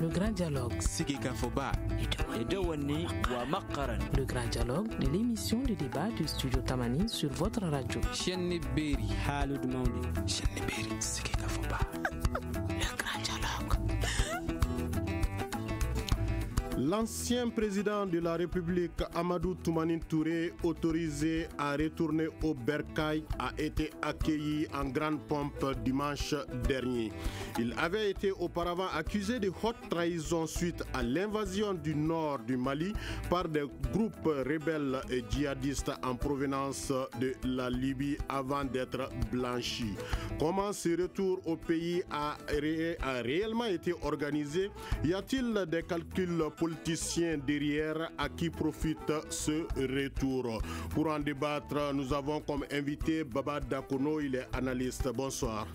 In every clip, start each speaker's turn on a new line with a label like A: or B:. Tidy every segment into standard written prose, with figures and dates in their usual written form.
A: Le grand dialogue. Le grand dialogue de l'émission de débat du studio Tamani sur votre radio. Le grand dialogue.
B: L'ancien président de la République, Amadou Toumani Touré, autorisé à retourner au Bercail, a été accueilli en grande pompe dimanche dernier. Il avait été auparavant accusé de haute trahison suite à l'invasion du nord du Mali par des groupes rebelles et djihadistes en provenance de la Libye avant d'être blanchi. Comment ce retour au pays a réellement été organisé? Y a-t-il des calculs politiciens derrière à qui profite ce retour? Pour en débattre, nous avons comme invité Baba Dakono, il est analyste. Bonsoir.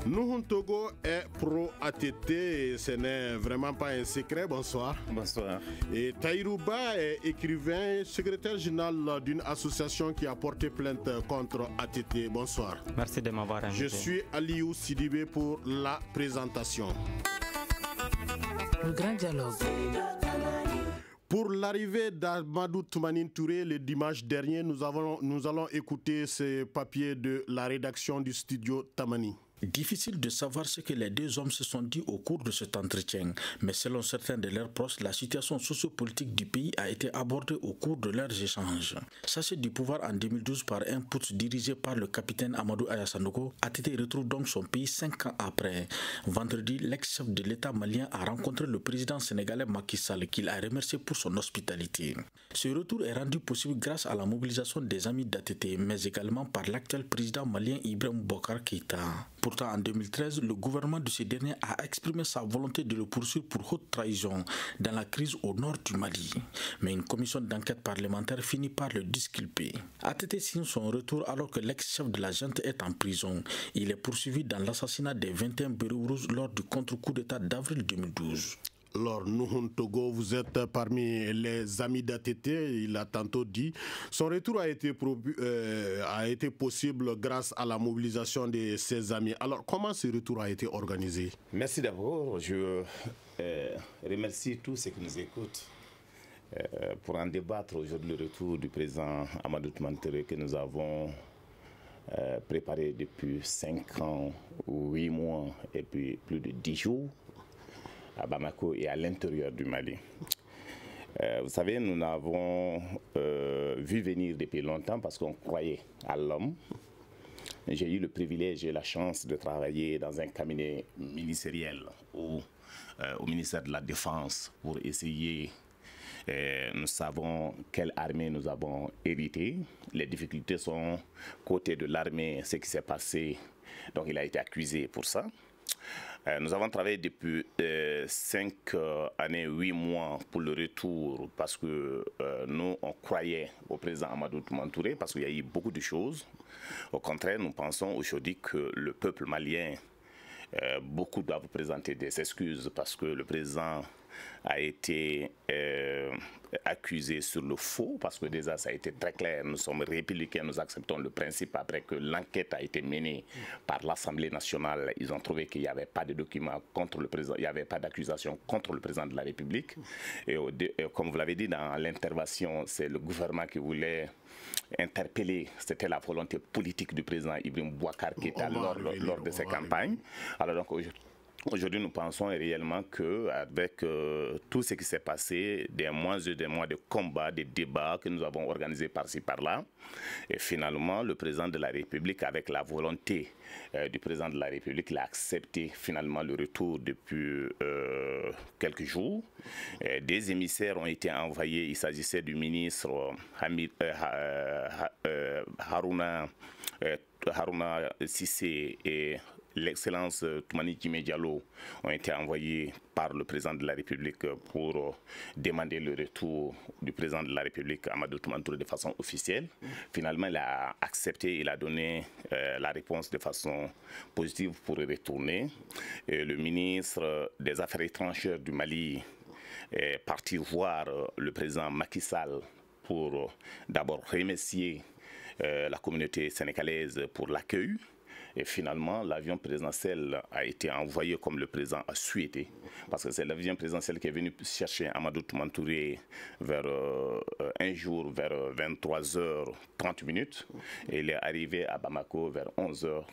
B: Nuhun Togo est pro-ATT et ce n'est vraiment pas un secret. Bonsoir.
C: Bonsoir.
B: Et Taïrouba est écrivain, secrétaire général d'une association qui a porté plainte contre ATT. Bonsoir.
C: Merci de m'avoir invité.
B: Je suis Aliou Sidibé pour la présentation.
A: Le grand dialogue.
B: Pour l'arrivée d'Amadou Toumani Touré le dimanche dernier, nous allons écouter ces papiers de la rédaction du studio Tamani.
D: Difficile de savoir ce que les deux hommes se sont dit au cours de cet entretien, mais selon certains de leurs proches, la situation sociopolitique du pays a été abordée au cours de leurs échanges. Chassé du pouvoir en 2012 par un putsch dirigé par le capitaine Amadou Aya Sandaogo, ATT retrouve donc son pays 5 ans après. Vendredi, l'ex-chef de l'État malien a rencontré le président sénégalais Macky Sall, qu'il a remercié pour son hospitalité. Ce retour est rendu possible grâce à la mobilisation des amis d'ATT, mais également par l'actuel président malien Ibrahim Boubacar Keïta. Pourtant, en 2013, le gouvernement de ce dernier a exprimé sa volonté de le poursuivre pour haute trahison dans la crise au nord du Mali. Mais une commission d'enquête parlementaire finit par le disculper. ATT signe son retour alors que l'ex-chef de la junte est en prison. Il est poursuivi dans l'assassinat des 21 Béréaux rouges lors du contre-coup d'État d'avril 2012.
B: Alors, Nuhun Togo, vous êtes parmi les amis d'ATT, il a tantôt dit. Son retour a été possible grâce à la mobilisation de ses amis. Alors, comment ce retour a été organisé?
C: Merci d'abord. Je remercie tous ceux qui nous écoutent pour en débattre aujourd'hui le retour du président Amadou Toumani Touré que nous avons préparé depuis 5 ans, 8 mois et puis plus de 10 jours. À Bamako et à l'intérieur du Mali. Vous savez, nous l'avons vu venir depuis longtemps parce qu'on croyait à l'homme. J'ai eu le privilège et la chance de travailler dans un cabinet ministériel au ministère de la Défense pour essayer. Nous savons quelle armée nous avons hérité. Les difficultés sont côté de l'armée, ce qui s'est passé. Donc il a été accusé pour ça. Nous avons travaillé depuis 5 années, 8 mois pour le retour parce que nous, on croyait au président Amadou Toumani Touré parce qu'il y a eu beaucoup de choses. Au contraire, nous pensons aujourd'hui que le peuple malien, beaucoup doivent présenter des excuses parce que le président a été accusé sur le faux, parce que déjà ça a été très clair, nous sommes républicains, nous acceptons le principe après que l'enquête a été menée par l'Assemblée nationale. Ils ont trouvé qu'il n'y avait pas de documents contre le président, il n'y avait pas d'accusation contre le président de la République. Et comme vous l'avez dit dans l'intervention, c'est le gouvernement qui voulait interpeller, c'était la volonté politique du président Ibrahim Boubacar Keïta lors de ses campagnes. Alors donc aujourd'hui, nous pensons réellement qu'avec tout ce qui s'est passé, des mois et des mois de combats, de débats que nous avons organisés par-ci, par-là, et finalement, le président de la République, avec la volonté du président de la République, il a accepté finalement le retour depuis quelques jours. Des émissaires ont été envoyés, il s'agissait du ministre Harouna Cissé et l'excellence Toumani Diallo ont été envoyés par le président de la République pour demander le retour du président de la République Amadou Toumani Touré de façon officielle. Finalement, il a accepté, il a donné la réponse de façon positive pour y retourner. Et le ministre des Affaires étrangères du Mali est parti voir le président Macky Sall pour d'abord remercier la communauté sénégalaise pour l'accueil. Et finalement, l'avion présidentiel a été envoyé comme le président a souhaité, parce que c'est l'avion présidentiel qui est venu chercher Amadou Toumani Touré vers un jour vers 23h30 et il est arrivé à Bamako vers 11h30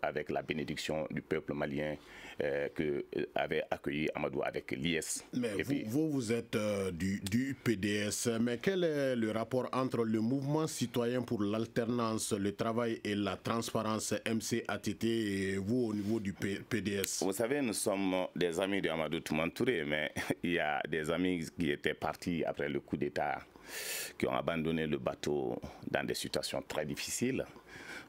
C: avec la bénédiction du peuple malien que avait accueilli Amadou avec l'IS.
B: Mais vous êtes du PDS, mais quel est le rapport entre le mouvement citoyen pour l'alternance, le travail et la transparence MCATT et vous au niveau du PDS?
C: Vous savez, nous sommes des amis de Amadou Toumani Touré, mais il y a des amis qui étaient partis après le coup d'État, qui ont abandonné le bateau dans des situations très difficiles.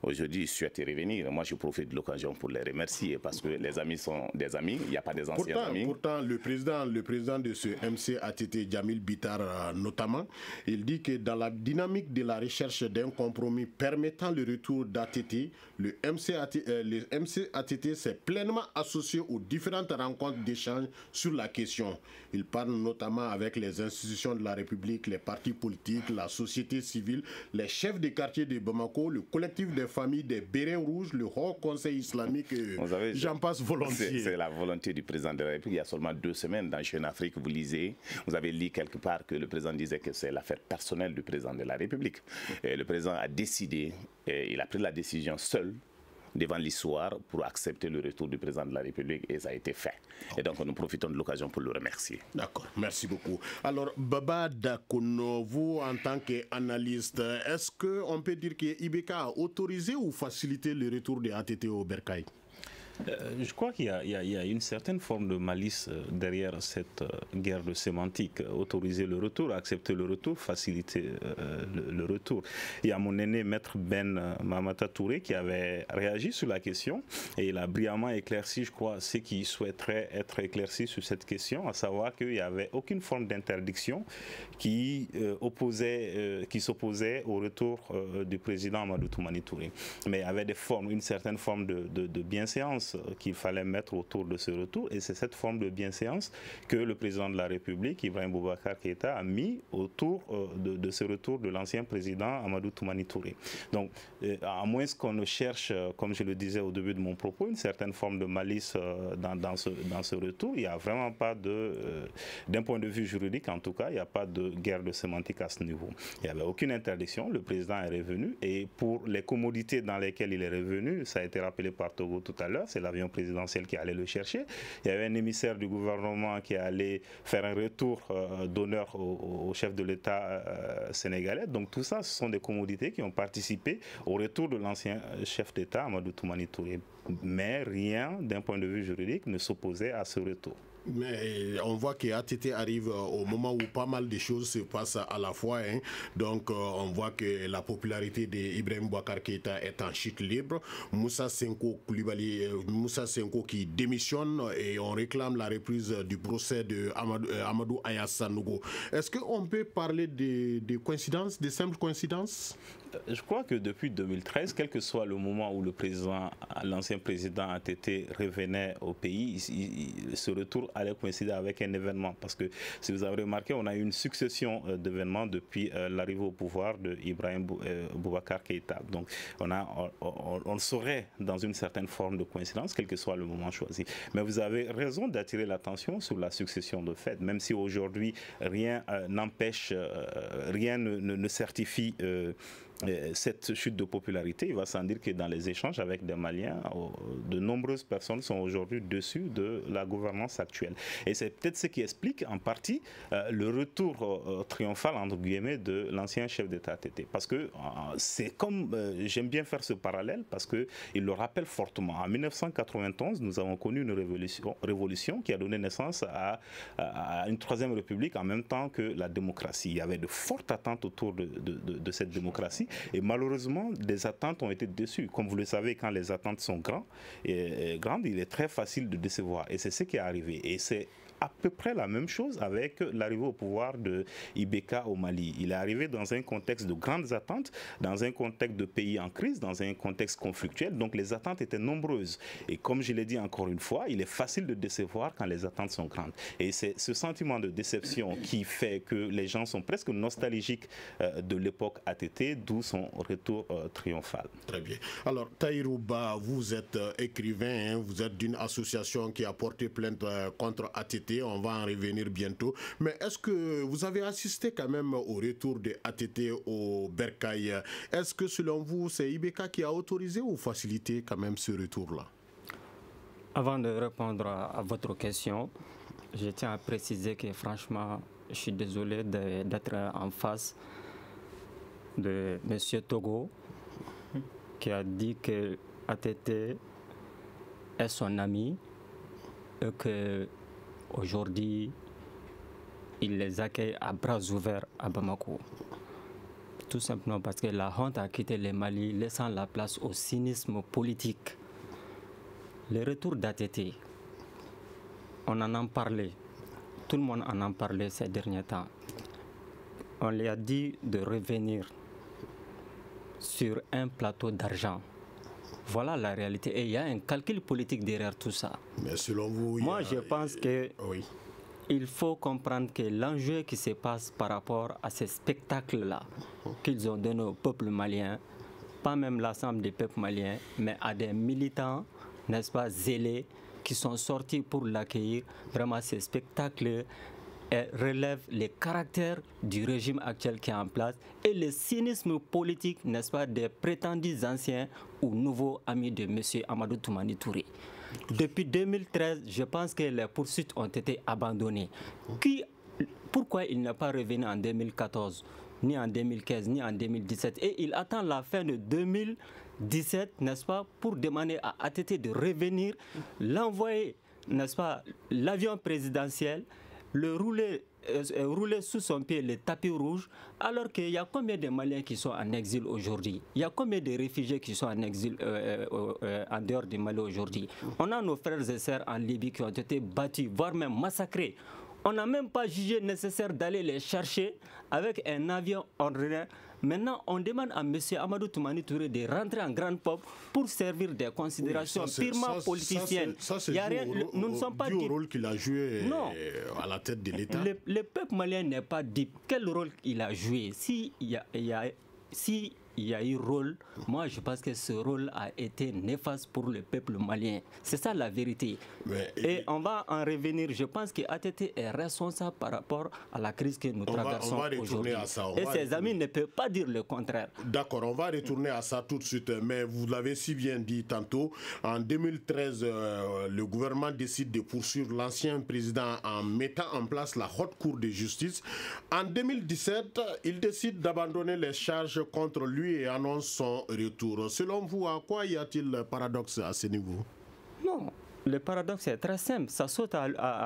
C: Aujourd'hui, ils souhaitent y revenir. Moi, je profite de l'occasion pour les remercier parce que les amis sont des amis. Il n'y a pas des anciens amis.
B: Pourtant, le président de ce MCATT, Djamil Bitar notamment, il dit que dans la dynamique de la recherche d'un compromis permettant le retour d'ATT, le MCATT s'est pleinement associé aux différentes rencontres d'échange sur la question. Il parle notamment avec les institutions de la République, les partis politiques, la société civile, les chefs des quartiers de Bamako, le collectif des familles des Bérets Rouges, le Haut Conseil islamique, j'en passe volontiers.
C: C'est la volonté du président de la République. Il y a seulement 2 semaines dans Jeune Afrique, vous lisez, vous avez lu quelque part que le président disait que c'est l'affaire personnelle du président de la République. Et le président a décidé, et il a pris la décision seul, devant l'histoire pour accepter le retour du président de la République et ça a été fait. Et donc nous profitons de l'occasion pour le remercier.
B: D'accord, merci beaucoup. Alors Baba Dakono, vous en tant qu'analyste, est-ce qu'on peut dire que IBK a autorisé ou facilité le retour des ATT au Bercail?
E: Je crois qu'il y a une certaine forme de malice derrière cette guerre de sémantique. Autoriser le retour, accepter le retour, faciliter le retour. Il y a mon aîné, Maître Ben Mamata Touré, qui avait réagi sur la question et il a brillamment éclairci, je crois, ce qui souhaiterait être éclairci sur cette question, à savoir qu'il n'y avait aucune forme d'interdiction qui s'opposait au retour du président Amadou Toumani Touré. Mais il y avait une certaine forme de bienséance qu'il fallait mettre autour de ce retour et c'est cette forme de bienséance que le président de la République, Ibrahim Boubacar Keïta, a mis autour de ce retour de l'ancien président Amadou Toumani Touré. Donc, à moins qu'on ne cherche, comme je le disais au début de mon propos, une certaine forme de malice dans ce retour, il n'y a vraiment pas d'un point de vue juridique en tout cas, il n'y a pas de guerre de sémantique à ce niveau. Il n'y avait aucune interdiction, le président est revenu et pour les commodités dans lesquelles il est revenu, ça a été rappelé par Togo tout à l'heure, c'est l'avion présidentiel qui allait le chercher. Il y avait un émissaire du gouvernement qui allait faire un retour d'honneur au chef de l'État sénégalais. Donc tout ça, ce sont des commodités qui ont participé au retour de l'ancien chef d'État, Amadou Toumani Touré. Mais rien, d'un point de vue juridique, ne s'opposait à ce retour.
B: Mais on voit que ATT arrive au moment où pas mal de choses se passent à la fois. Hein. Donc on voit que la popularité d'Ibrahim Boubacar Keïta est en chute libre. Moussa Senko qui démissionne et on réclame la reprise du procès de Amadou Aya Sanogo. Est-ce qu'on peut parler de coïncidences, de simples coïncidences?
E: Je crois que depuis 2013, quel que soit le moment où l'ancien président ATT revenait au pays, ce retour allait coïncider avec un événement. Parce que si vous avez remarqué, on a eu une succession d'événements depuis l'arrivée au pouvoir de Ibrahim Boubacar Keïta. Donc on saurait dans une certaine forme de coïncidence, quel que soit le moment choisi. Mais vous avez raison d'attirer l'attention sur la succession de faits, même si aujourd'hui rien n'empêche, rien ne certifie cette chute de popularité. Il va sans dire que dans les échanges avec des Maliens, de nombreuses personnes sont aujourd'hui dessus de la gouvernance actuelle. Et c'est peut-être ce qui explique en partie le retour triomphal, entre guillemets, de l'ancien chef d'État ATT. Parce que c'est comme, j'aime bien faire ce parallèle, parce qu'il le rappelle fortement. En 1991, nous avons connu une révolution qui a donné naissance à une troisième république en même temps que la démocratie. Il y avait de fortes attentes autour de cette démocratie. Et malheureusement, des attentes ont été déçues. Comme vous le savez, quand les attentes sont grandes, il est très facile de décevoir. Et c'est ce qui est arrivé. Et c'est à peu près la même chose avec l'arrivée au pouvoir de Ibeka au Mali. Il est arrivé dans un contexte de grandes attentes, dans un contexte de pays en crise, dans un contexte conflictuel, donc les attentes étaient nombreuses. Et comme je l'ai dit encore une fois, il est facile de décevoir quand les attentes sont grandes. Et c'est ce sentiment de déception qui fait que les gens sont presque nostalgiques de l'époque ATT, d'où son retour triomphal.
B: Très bien. Alors, Taïrouba, vous êtes écrivain, hein, vous êtes d'une association qui a porté plainte contre ATT, on va en revenir bientôt. Mais est-ce que vous avez assisté quand même au retour de ATT au Bercail? Est-ce que selon vous, c'est Ibeka qui a autorisé ou facilité quand même ce retour-là?
F: Avant de répondre à votre question, je tiens à préciser que franchement, je suis désolé d'être en face de M. Togo, qui a dit que ATT est son ami et qu'aujourd'hui, il les accueille à bras ouverts à Bamako. Tout simplement parce que la honte a quitté le Mali, laissant la place au cynisme politique. Le retour d'ATT, on en a parlé, tout le monde en a parlé ces derniers temps. On lui a dit de revenir sur un plateau d'argent. Voilà la réalité. Et il y a un calcul politique derrière tout ça.
B: Mais selon vous,
F: moi, je pense que
B: oui.
F: Il faut comprendre que l'enjeu qui se passe par rapport à ces spectacles-là qu'ils ont donnés au peuple malien, pas même l'ensemble des peuples maliens, mais à des militants, n'est-ce pas, zélés, qui sont sortis pour l'accueillir. Vraiment, ces spectacles relèvent les caractères du régime actuel qui est en place et le cynisme politique, n'est-ce pas, des prétendus anciens ou nouveaux amis de M. Amadou Toumani Touré. Depuis 2013, je pense que les poursuites ont été abandonnées. Pourquoi il n'est pas revenu en 2014, ni en 2015, ni en 2017? Et il attend la fin de 2017, n'est-ce pas, pour demander à ATT de revenir, l'envoyer, n'est-ce pas, l'avion présidentiel, le rouler sous son pied le tapis rouge, alors qu'il y a combien de Maliens qui sont en exil aujourd'hui? Il y a combien de réfugiés qui sont en exil en dehors du Mali aujourd'hui? On a nos frères et sœurs en Libye qui ont été battus, voire même massacrés. On n'a même pas jugé nécessaire d'aller les chercher avec un avion ordinaire. Maintenant, on demande à M. Amadou Toumani Touré de rentrer en grande pompe pour servir des considérations purement politiciennes.
B: Nous ne sommes pas dupes. Le rôle qu'il a joué à la tête de l'État.
F: Le peuple malien n'est pas dupe. Quel rôle il a joué? S'il y a eu rôle, moi je pense que ce rôle a été néfaste pour le peuple malien. C'est ça la vérité. Et on va en revenir. Je pense que ATT est responsable par rapport à la crise que nous traversons aujourd'hui. Et ses amis ne peuvent pas dire le contraire.
B: D'accord, on va retourner à ça tout de suite. Mais vous l'avez si bien dit tantôt, en 2013, le gouvernement décide de poursuivre l'ancien président en mettant en place la haute cour de justice. En 2017, il décide d'abandonner les charges contre lui et annonce son retour. Selon vous, à quoi y a-t-il paradoxe à ce niveau?
F: Non, le paradoxe est très simple, ça saute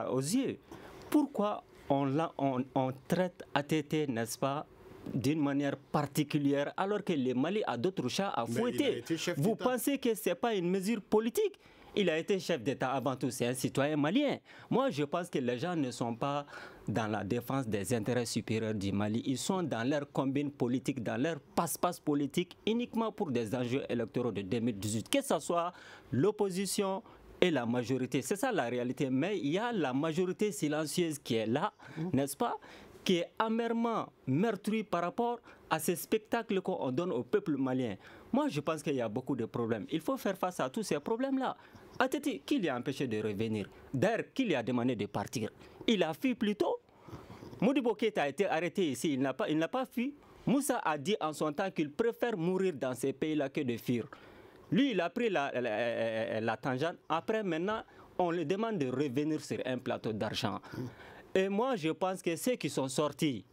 F: aux yeux. Pourquoi on traite ATT, n'est-ce pas, d'une manière particulière alors que le Mali a d'autres chats à fouetter? Vous pensez que ce n'est pas une mesure politique? Il a été chef d'État avant tout, c'est un citoyen malien. Moi, je pense que les gens ne sont pas dans la défense des intérêts supérieurs du Mali. Ils sont dans leur combine politique, dans leur passe-passe politique, uniquement pour des enjeux électoraux de 2018. Que ce soit l'opposition et la majorité. C'est ça la réalité. Mais il y a la majorité silencieuse qui est là, n'est-ce pas, qui est amèrement meurtrie par rapport à ces spectacles qu'on donne au peuple malien. Moi, je pense qu'il y a beaucoup de problèmes. Il faut faire face à tous ces problèmes-là. ATT, qui lui a empêché de revenir? D'ailleurs, qui lui a demandé de partir? Il a fui plus tôt. Modibo Keïta a été arrêté ici, il n'a pas fui. Moussa a dit en son temps qu'il préfère mourir dans ces pays-là que de fuir. Lui, il a pris la tangente. Après, maintenant, on lui demande de revenir sur un plateau d'argent. Et moi, je pense que ceux qui sont sortis,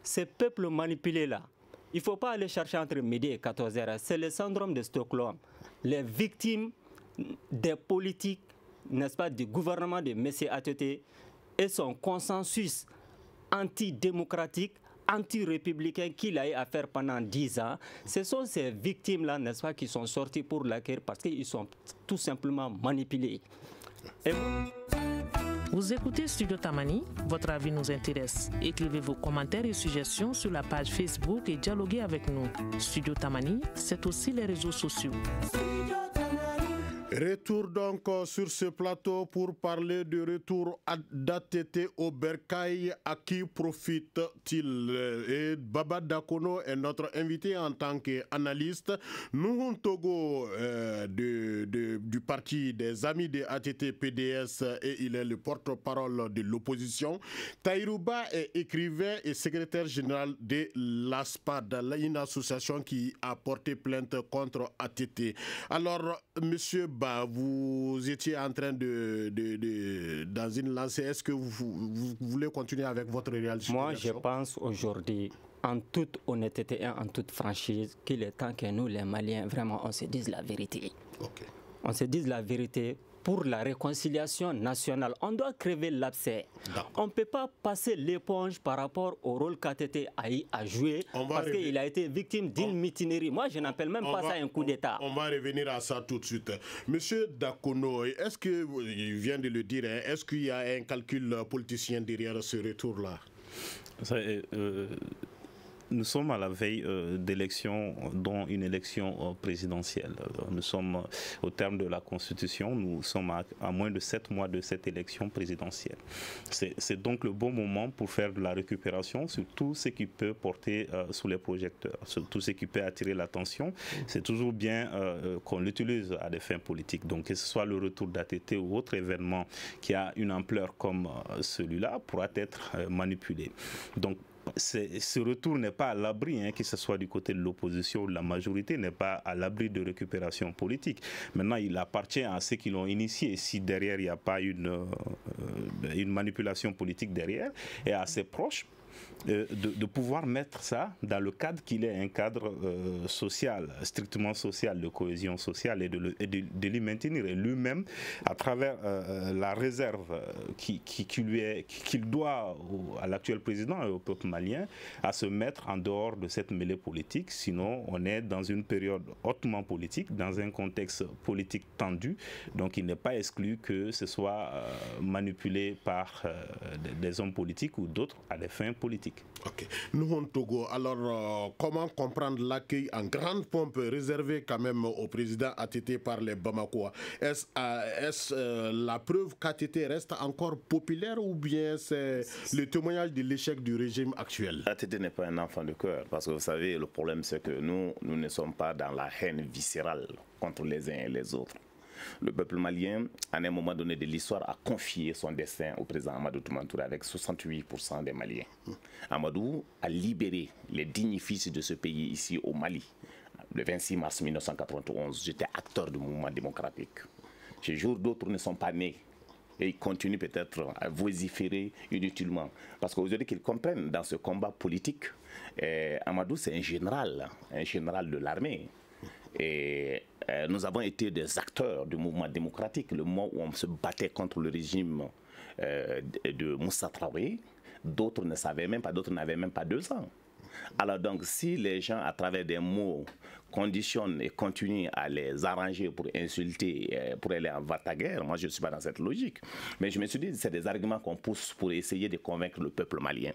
F: ces peuples manipulés-là, il ne faut pas aller chercher entre midi et 14h. C'est le syndrome de Stockholm. Les victimes des politiques, n'est-ce pas, du gouvernement de M. ATT et son consensus antidémocratique, anti-républicain qu'il a eu à faire pendant 10 ans, ce sont ces victimes-là, n'est-ce pas, qui sont sorties pour l'accueillir parce qu'ils sont tout simplement manipulés.
A: Vous écoutez Studio Tamani, votre avis nous intéresse. Écrivez vos commentaires et suggestions sur la page Facebook et dialoguez avec nous. Studio Tamani, c'est aussi les réseaux sociaux.
B: Retour donc sur ce plateau pour parler de retour d'ATT au Bercail. À qui profite-t-il? Et Baba Dakono est notre invité en tant qu'analyste. Nuhun Togo du parti des Amis des ATT PDS et il est le porte-parole de l'opposition. Taïrouba est écrivain et secrétaire général de l'ASPAD, une association qui a porté plainte contre ATT. Alors, monsieur vous étiez en train dans une lancée. Est-ce que vous voulez continuer avec votre réalisation?
F: Moi, je pense aujourd'hui, en toute honnêteté et en toute franchise, qu'il est temps que nous, les Maliens, vraiment, on se dise la vérité.
B: Okay.
F: On se dise la vérité. Pour la réconciliation nationale, on doit crever l'abcès. On ne peut pas passer l'éponge par rapport au rôle qu'ATT a joué parce qu'il a été victime d'une mutinerie. Moi, je n'appelle même pas ça un coup d'État.
B: On va revenir à ça tout de suite. Monsieur Dakono, est-ce que, il vient de le dire, est-ce qu'il y a un calcul politicien derrière ce retour-là?
E: Nous sommes à la veille d'élections, dont une élection présidentielle. Nous sommes au terme de la Constitution, nous sommes à moins de 7 mois de cette élection présidentielle. C'est donc le bon moment pour faire de la récupération sur tout ce qui peut porter sous les projecteurs, sur tout ce qui peut attirer l'attention. C'est toujours bien qu'on l'utilise à des fins politiques. Donc que ce soit le retour d'ATT ou autre événement qui a une ampleur comme celui-là pourra être manipulé. Donc ce retour n'est pas à l'abri, que ce soit du côté de l'opposition ou de la majorité, n'est pas à l'abri de récupération politique. Maintenant, il appartient à ceux qui l'ont initié, si derrière il n'y a pas une manipulation politique derrière, et à ses proches, de pouvoir mettre ça dans le cadre qu'il est un cadre social, strictement social, de cohésion sociale, et de l'y maintenir. Et lui-même, à travers la réserve qu'il doit à l'actuel président et au peuple malien, à se mettre en dehors de cette mêlée politique. Sinon, on est dans une période hautement politique, dans un contexte politique tendu. Donc, il n'est pas exclu que ce soit manipulé par des hommes politiques ou d'autres à des fins politiques.
B: Ok. Nuhun Togo, alors comment comprendre l'accueil en grande pompe réservé quand même au président ATT par les Bamakois? Est-ce la preuve qu'ATT reste encore populaire ou bien c'est le témoignage de l'échec du régime actuel?
C: ATT n'est pas un enfant de cœur parce que vous savez, le problème c'est que nous ne sommes pas dans la haine viscérale contre les uns et les autres. Le peuple malien, à un moment donné de l'histoire, a confié son destin au président Amadou Toumani avec 68% des Maliens. Amadou a libéré les dignes fils de ce pays ici au Mali. Le 26 mars 1991, j'étais acteur du mouvement démocratique. Ce jour, d'autres ne sont pas nés. Et ils continuent peut-être à vociférer inutilement. Parce qu'aujourd'hui, qu'ils comprennent dans ce combat politique, Amadou, c'est un général de l'armée. Et nous avons été des acteurs du mouvement démocratique. Le moment où on se battait contre le régime de Moussa Traoré, d'autres ne savaient même pas, d'autres n'avaient même pas 2 ans. Alors donc, si les gens, à travers des mots, conditionnent et continuent à les arranger pour insulter, pour aller en va-ta-guerre, moi je ne suis pas dans cette logique. Mais je me suis dit, c'est des arguments qu'on pousse pour essayer de convaincre le peuple malien.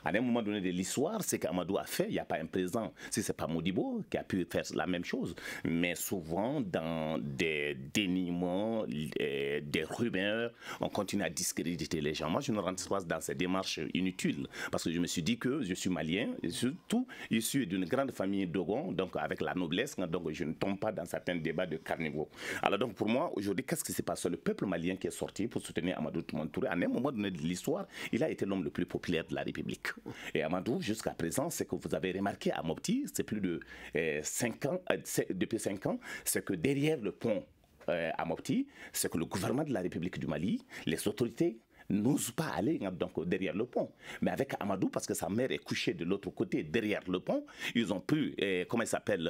C: À un moment donné de l'histoire, ce qu'Amadou a fait, il n'y a pas un président, si ce n'est pas Modibo qui a pu faire la même chose, mais souvent dans des déniements, des rumeurs, on continue à discréditer les gens. Moi je ne rentre pas dans ces démarches inutiles, parce que je me suis dit que je suis malien, et surtout issu d'une grande famille Dogon, donc avec la noblesse, donc je ne tombe pas dans certains débats de carnivaux. Alors donc pour moi, aujourd'hui, qu'est-ce qui s'est passé? Le peuple malien qui est sorti pour soutenir Amadou Toumani Touré, à un moment donné de l'histoire, il a été l'homme le plus populaire de la République. Et Amadou, jusqu'à présent, c'est que vous avez remarqué à Mopti, c'est plus de 5 ans, depuis 5 ans, c'est que derrière le pont à Mopti, c'est que le gouvernement de la République du Mali, les autorités, n'osent pas aller donc derrière le pont. Mais avec Amadou, parce que sa mère est couchée de l'autre côté, derrière le pont, ils ont pu, comment il s'appelle,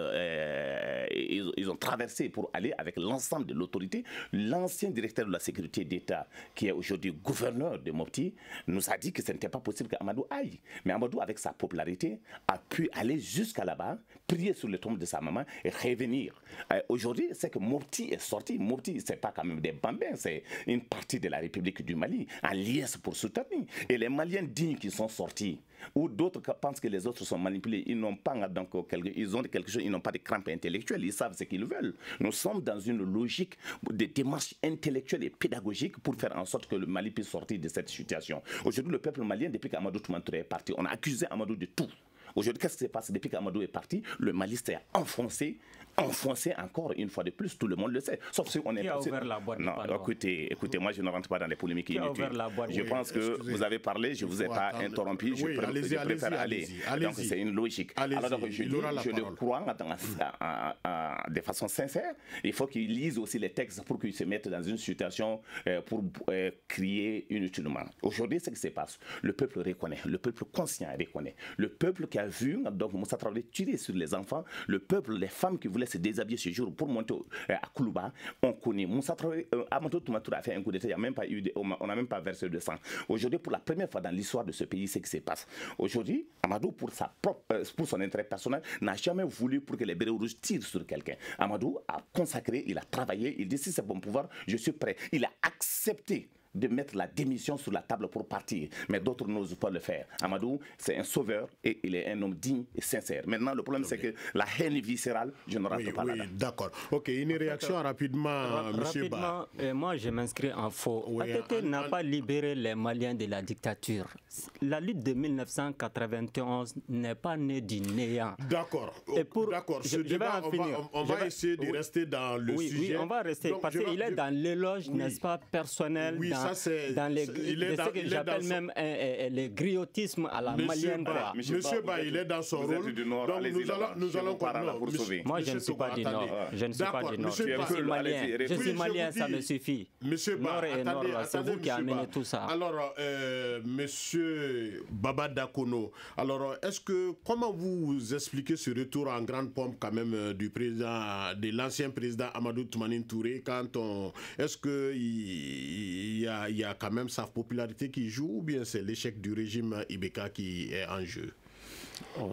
C: ils ont traversé pour aller avec l'ensemble de l'autorité. L'ancien directeur de la sécurité d'État, qui est aujourd'hui gouverneur de Mopti, nous a dit que ce n'était pas possible qu'Amadou aille. Mais Amadou, avec sa popularité, a pu aller jusqu'à là-bas, prier sur le tombe de sa maman et revenir. Aujourd'hui, c'est que Mopti est sorti. Mopti, ce n'est pas quand même des bambins, c'est une partie de la République du Mali. en liesse pour soutenir. Et les Maliens dignes qui sont sortis, ou d'autres pensent que les autres sont manipulés, ils n'ont pas ils ont quelque chose, ils n'ont pas de crampes intellectuelles, ils savent ce qu'ils veulent. Nous sommes dans une logique de démarche intellectuelle et pédagogique pour faire en sorte que le Mali puisse sortir de cette situation. Aujourd'hui, le peuple malien, depuis qu'Amadou Toumani Touré est parti, on a accusé Amadou de tout. Aujourd'hui, qu'est-ce qui se passe? Depuis qu'Amadou est parti, le Mali s'est enfoncé encore une fois de plus, tout le monde le sait. Sauf si on est...
F: Qui a ouvert la boîte de Pandore?
C: Non, écoutez, moi je ne rentre pas dans les polémiques inutiles. Je pense que vous avez parlé, je ne vous ai pas interrompu, je préfère aller. Donc c'est une logique. Alors donc, je le crois de façon sincère. Il faut qu'ils lisent aussi les textes pour qu'ils se mettent dans une situation pour crier inutilement. Aujourd'hui, ce qui se passe, le peuple reconnaît, le peuple conscient reconnaît, le peuple qui a vu donc Moussa Traoré tirer sur les enfants, le peuple, les femmes qui voulaient se déshabiller ce jour pour monter à Koulouba, on connaît. Moussa Traoré, Amadou Toumani Touré a fait un coup d'État, on n'a même pas versé de sang. Aujourd'hui, pour la première fois dans l'histoire de ce pays, c'est ce qui se passe. Aujourd'hui, Amadou, pour son intérêt personnel, n'a jamais voulu pour que les bérets rouges tirent sur quelqu'un. Amadou a consacré, il a travaillé, il dit si c'est bon pouvoir, je suis prêt. Il a accepté de mettre la démission sur la table pour partir. Mais d'autres n'osent pas le faire. Amadou, c'est un sauveur et il est un homme digne et sincère. Maintenant, le problème, c'est que la haine viscérale, je ne rentre pas là-dedans.
B: D'accord. Ok, une réaction rapidement, M. Ba.
F: Moi, je m'inscris en faux. ATT n'a pas libéré les Maliens de la dictature. La lutte de 1991 n'est pas née du néant.
B: D'accord. D'accord. On va essayer de rester dans le sujet.
F: Oui, on va rester. Parce qu'il est dans l'éloge, n'est-ce pas, personnel.
B: Oui, dans
F: ce que j'appelle même le griotisme à la malienne.
B: Monsieur Ba, il est dans son rôle. Donc nous allons continuer.
F: Moi, je ne suis pas du Nord. Je ne suis pas du Nord. Je suis malien, ça me suffit.
B: Monsieur Ba,
F: c'est vous qui amenez tout ça.
B: Alors, Monsieur Baba Dakono, alors comment vous expliquez ce retour en grande pompe quand même de l'ancien président Amadou Toumani Touré est-ce que il y a quand même sa popularité qui joue ou bien c'est l'échec du régime Ibeka qui est en jeu?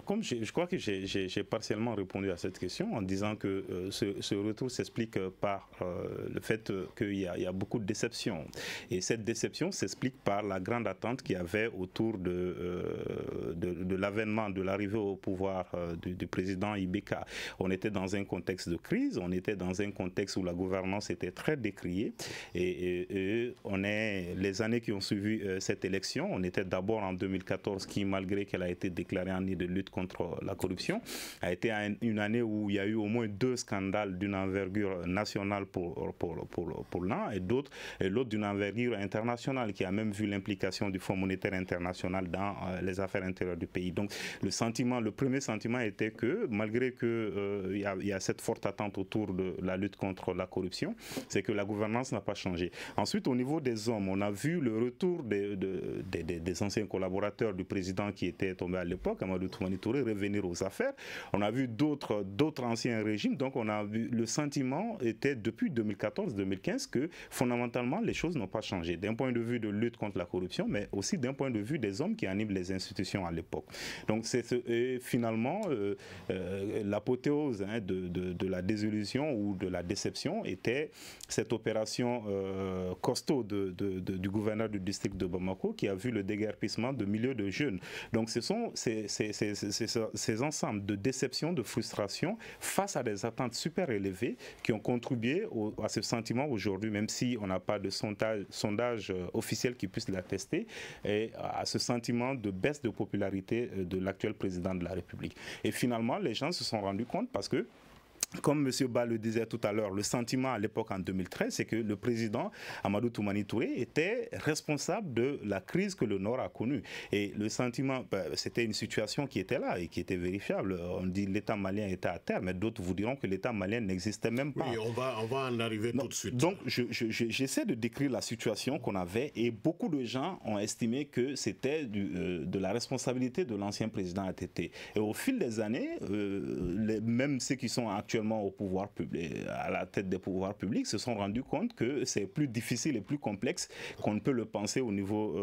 E: Comme je crois que j'ai partiellement répondu à cette question en disant que ce retour s'explique par le fait qu'il y a beaucoup de déception. Et cette déception s'explique par la grande attente qu'il y avait autour de l'avènement, de l'arrivée au pouvoir du président Ibeka. On était dans un contexte de crise, on était dans un contexte où la gouvernance était très décriée. Et les années qui ont suivi cette élection, on était d'abord en 2014 qui, malgré qu'elle a été déclarée année de lutte contre la corruption, a été une année où il y a eu au moins 2 scandales d'une envergure nationale pour l'un et l'autre d'une envergure internationale qui a même vu l'implication du Fonds monétaire international dans les affaires intérieures du pays. Donc le premier sentiment était que malgré qu'il y a cette forte attente autour de la lutte contre la corruption, c'est que la gouvernance n'a pas changé. Ensuite, au niveau des hommes, on a vu le retour des anciens collaborateurs du président qui étaient tombés à l'époque, Amadou Toumani Touré, revenir aux affaires. On a vu d'autres anciens régimes. Donc on a vu, le sentiment était depuis 2014-2015 que fondamentalement les choses n'ont pas changé d'un point de vue de lutte contre la corruption, mais aussi d'un point de vue des hommes qui animent les institutions à l'époque. Donc c'est finalement l'apothéose de la désillusion ou de la déception était cette opération costaud du gouverneur du district de Bamako qui a vu le déguerpissement de milliers de jeunes. Donc ce sont ces ensembles de déception, de frustration face à des attentes super élevées qui ont contribué à ce sentiment aujourd'hui, même si on n'a pas de sondage officiel qui puisse l'attester, et à ce sentiment de baisse de popularité de l'actuel président de la République. Et finalement, les gens se sont rendus compte parce que, comme M. Ba le disait tout à l'heure, le sentiment à l'époque en 2013, c'est que le président Amadou Toumani Touré était responsable de la crise que le Nord a connue. Et le sentiment, c'était une situation qui était là et qui était vérifiable. On dit l'État malien était à terre, mais d'autres vous diront que l'État malien n'existait même pas.
B: Oui, on va en arriver tout de suite.
E: Donc, j'essaie de décrire la situation qu'on avait et beaucoup de gens ont estimé que c'était de la responsabilité de l'ancien président ATT. Et au fil des années, même ceux qui sont actuellement actuellement au pouvoir public, à la tête des pouvoirs publics, se sont rendus compte que c'est plus difficile et plus complexe qu'on ne peut le penser au niveau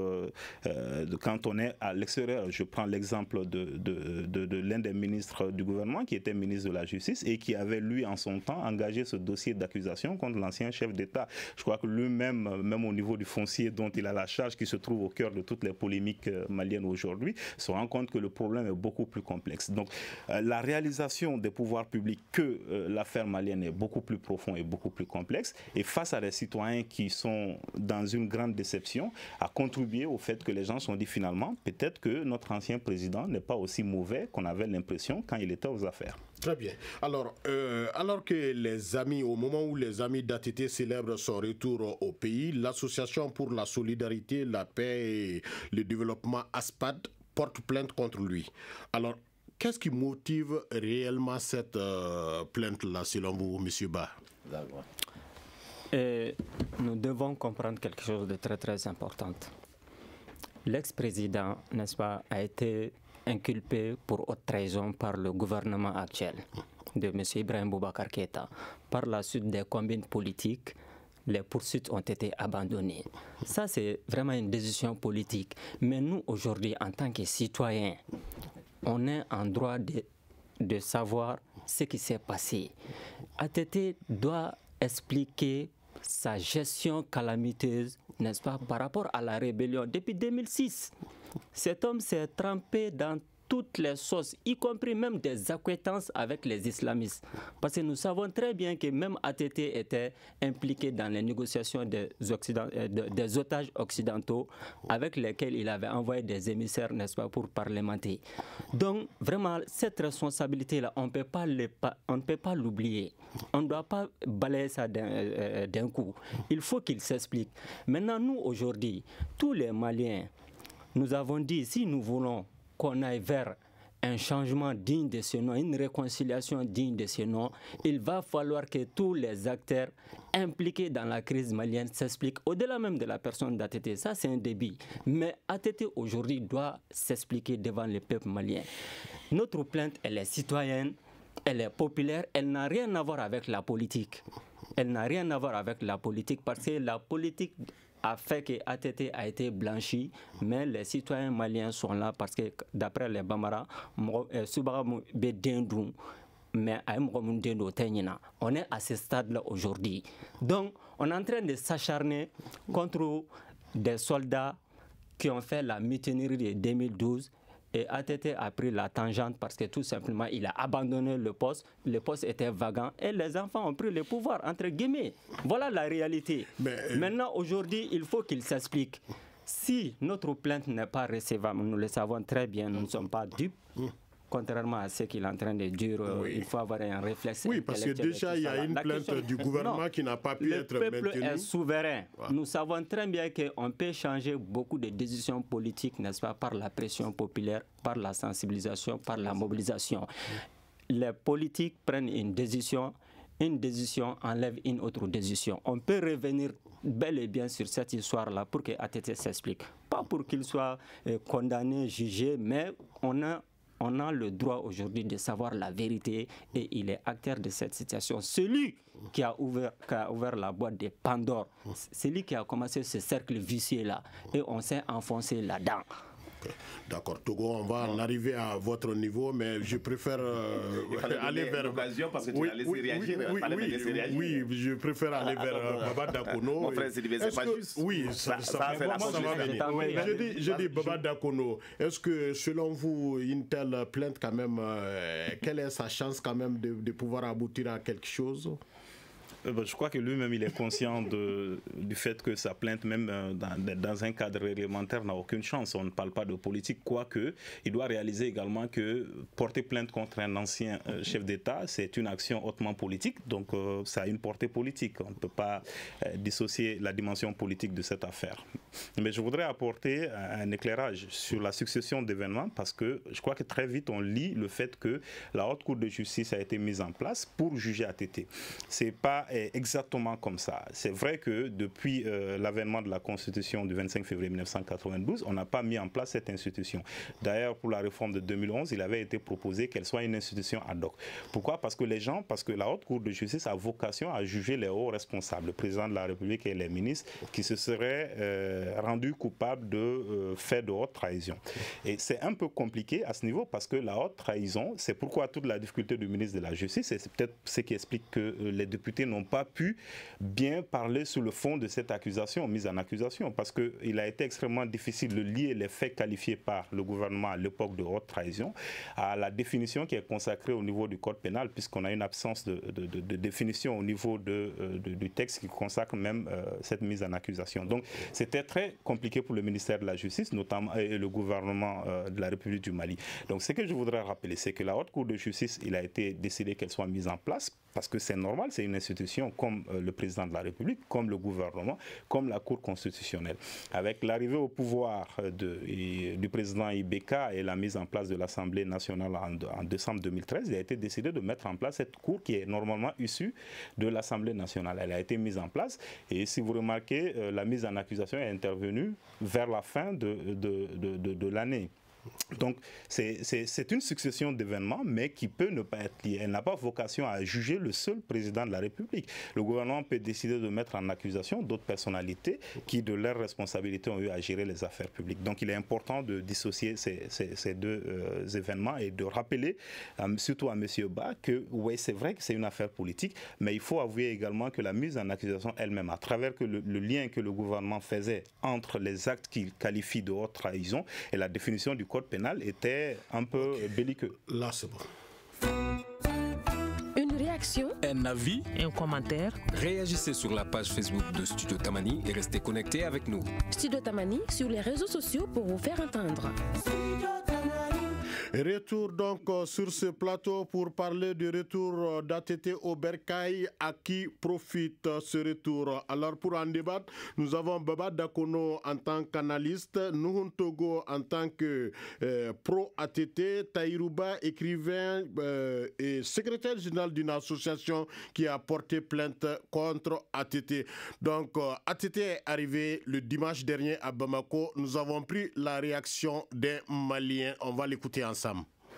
E: de quand on est à l'extérieur. Je prends l'exemple de l'un des ministres du gouvernement qui était ministre de la Justice et qui avait lui en son temps engagé ce dossier d'accusation contre l'ancien chef d'État. Je crois que lui-même, même au niveau du foncier dont il a la charge, qui se trouve au cœur de toutes les polémiques maliennes aujourd'hui, se rend compte que le problème est beaucoup plus complexe. Donc la réalisation des pouvoirs publics que l'affaire malienne est beaucoup plus profonde et beaucoup plus complexe, et face à des citoyens qui sont dans une grande déception, a contribué au fait que les gens se sont dit finalement, peut-être que notre ancien président n'est pas aussi mauvais qu'on avait l'impression quand il était aux affaires.
B: Très bien. Alors que les amis, au moment où les amis d'ATT célèbrent son retour au pays, l'Association pour la solidarité, la paix et le développement ASPAD porte plainte contre lui. Alors, qu'est-ce qui motive réellement cette plainte-là, selon vous, M. Ba?
F: Nous devons comprendre quelque chose de très très important. L'ex-président, n'est-ce pas, a été inculpé pour haute trahison par le gouvernement actuel de M. Ibrahim Boubacar Keïta. Par la suite des combines politiques, les poursuites ont été abandonnées. Ça, c'est vraiment une décision politique. Mais nous, aujourd'hui, en tant que citoyens, on est en droit de savoir ce qui s'est passé. ATT doit expliquer sa gestion calamiteuse, n'est-ce pas, par rapport à la rébellion depuis 2006. Cet homme s'est trempé dans toutes les sauces, y compris même des acquaintances avec les islamistes. Parce que nous savons très bien que même ATT était impliqué dans les négociations des otages occidentaux avec lesquels il avait envoyé des émissaires, n'est-ce pas, pour parlementer. Donc, vraiment, cette responsabilité-là, on ne peut pas l'oublier. On ne doit pas balayer ça d'un coup. Il faut qu'il s'explique. Maintenant, nous, aujourd'hui, tous les Maliens, nous avons dit, si nous voulons qu'on aille vers un changement digne de ce nom, une réconciliation digne de ce nom, il va falloir que tous les acteurs impliqués dans la crise malienne s'expliquent, au-delà même de la personne d'ATT. Ça, c'est un débit. Mais ATT, aujourd'hui, doit s'expliquer devant le peuple malien. Notre plainte, elle est citoyenne, elle est populaire, elle n'a rien à voir avec la politique. Elle n'a rien à voir avec la politique parce que la politique a fait que ATT a été blanchi, mais les citoyens maliens sont là parce que d'après les Bamara, on est à ce stade-là aujourd'hui. Donc, on est en train de s'acharner contre des soldats qui ont fait la mutinerie de 2012. Et ATT a pris la tangente parce que tout simplement, il a abandonné le poste était vacant et les enfants ont pris le pouvoir, entre guillemets. Voilà la réalité. Maintenant, aujourd'hui, il faut qu'il s'explique. Si notre plainte n'est pas recevable, nous le savons très bien, nous ne sommes pas dupes. Contrairement à ce qu'il est en train de dire, il faut avoir un réflexe.
B: Oui, parce que déjà, il y a une plainte du gouvernement qui n'a pas pu être maintenue.
F: Le peuple est souverain. Nous savons très bien qu'on peut changer beaucoup de décisions politiques, n'est-ce pas, par la pression populaire, par la sensibilisation, par la mobilisation. Les politiques prennent une décision enlève une autre décision. On peut revenir bel et bien sur cette histoire-là pour que ATT s'explique. Pas pour qu'il soit condamné, jugé, mais on a le droit aujourd'hui de savoir la vérité et il est acteur de cette situation. Celui qui a ouvert la boîte de Pandore, c'est lui qui a commencé ce cercle vicieux-là et on s'est enfoncé là-dedans.
B: D'accord, Togo, on va en arriver à votre niveau, mais je préfère aller vers...
C: parce que tu as laissé réagir.
B: Oui, je préfère aller vers Baba Dakono.
C: Mon frère Sylvain, c'est pas juste.
B: Oui, ça va venir. Je dis Baba Dakono, est-ce que selon vous, une telle plainte quand même, quelle est sa chance quand même de pouvoir aboutir à quelque chose?
E: Je crois que lui-même, il est conscient du fait que sa plainte, même dans un cadre réglementaire, n'a aucune chance. On ne parle pas de politique, quoique il doit réaliser également que porter plainte contre un ancien chef d'État, c'est une action hautement politique, donc ça a une portée politique. On ne peut pas dissocier la dimension politique de cette affaire. Mais je voudrais apporter un éclairage sur la succession d'événements, parce que je crois que très vite, on lit le fait que la Haute Cour de justice a été mise en place pour juger ATT. C'est pas est exactement comme ça. C'est vrai que depuis l'avènement de la Constitution du 25 février 1992, on n'a pas mis en place cette institution. D'ailleurs, pour la réforme de 2011, il avait été proposé qu'elle soit une institution ad hoc. Pourquoi? Parce que la Haute Cour de justice a vocation à juger les hauts responsables, le président de la République et les ministres, qui se seraient rendus coupables de faits de haute trahison. Et c'est un peu compliqué à ce niveau parce que la haute trahison, c'est pourquoi toute la difficulté du ministre de la Justice, et c'est peut-être ce qui explique que les députés n'ont pas pu bien parler sur le fond de cette accusation, mise en accusation, parce qu'il a été extrêmement difficile de lier les faits qualifiés par le gouvernement à l'époque de haute trahison à la définition qui est consacrée au niveau du code pénal, puisqu'on a une absence de définition au niveau du texte qui consacre même cette mise en accusation. Donc c'était très compliqué pour le ministère de la Justice, notamment et le gouvernement de la République du Mali. Donc ce que je voudrais rappeler, c'est que la Haute Cour de justice, il a été décidé qu'elle soit mise en place parce que c'est normal, c'est une institution comme le président de la République, comme le gouvernement, comme la Cour constitutionnelle. Avec l'arrivée au pouvoir du président Ibeka et la mise en place de l'Assemblée nationale en décembre 2013, il a été décidé de mettre en place cette Cour qui est normalement issue de l'Assemblée nationale. Elle a été mise en place et si vous remarquez, la mise en accusation est intervenue vers la fin de l'année. Donc c'est une succession d'événements, mais qui peut ne pas être liée. Elle n'a pas vocation à juger le seul président de la République. Le gouvernement peut décider de mettre en accusation d'autres personnalités qui, de leur responsabilité, ont eu à gérer les affaires publiques. Donc il est important de dissocier ces deux événements et de rappeler, surtout à M. Ba, que oui, c'est vrai que c'est une affaire politique, mais il faut avouer également que la mise en accusation elle-même, à travers le lien que le gouvernement faisait entre les actes qu'il qualifie de haute trahison et la définition du code pénal était un peu belliqueux.
B: Là, c'est bon.
G: Une réaction,
H: un avis,
A: un commentaire.
H: Réagissez sur la page Facebook de Studio Tamani et restez connectés avec nous.
G: Studio Tamani sur les réseaux sociaux pour vous faire entendre.
B: Retour donc sur ce plateau pour parler du retour d'ATT au Bercail. À qui profite ce retour? Alors pour en débattre, nous avons Baba Dakono en tant qu'analyste, Nuhun Togo en tant que pro-ATT, Taïrouba, écrivain et secrétaire général d'une association qui a porté plainte contre ATT. Donc ATT est arrivé le dimanche dernier à Bamako. Nous avons pris la réaction des Maliens. On va l'écouter ensemble.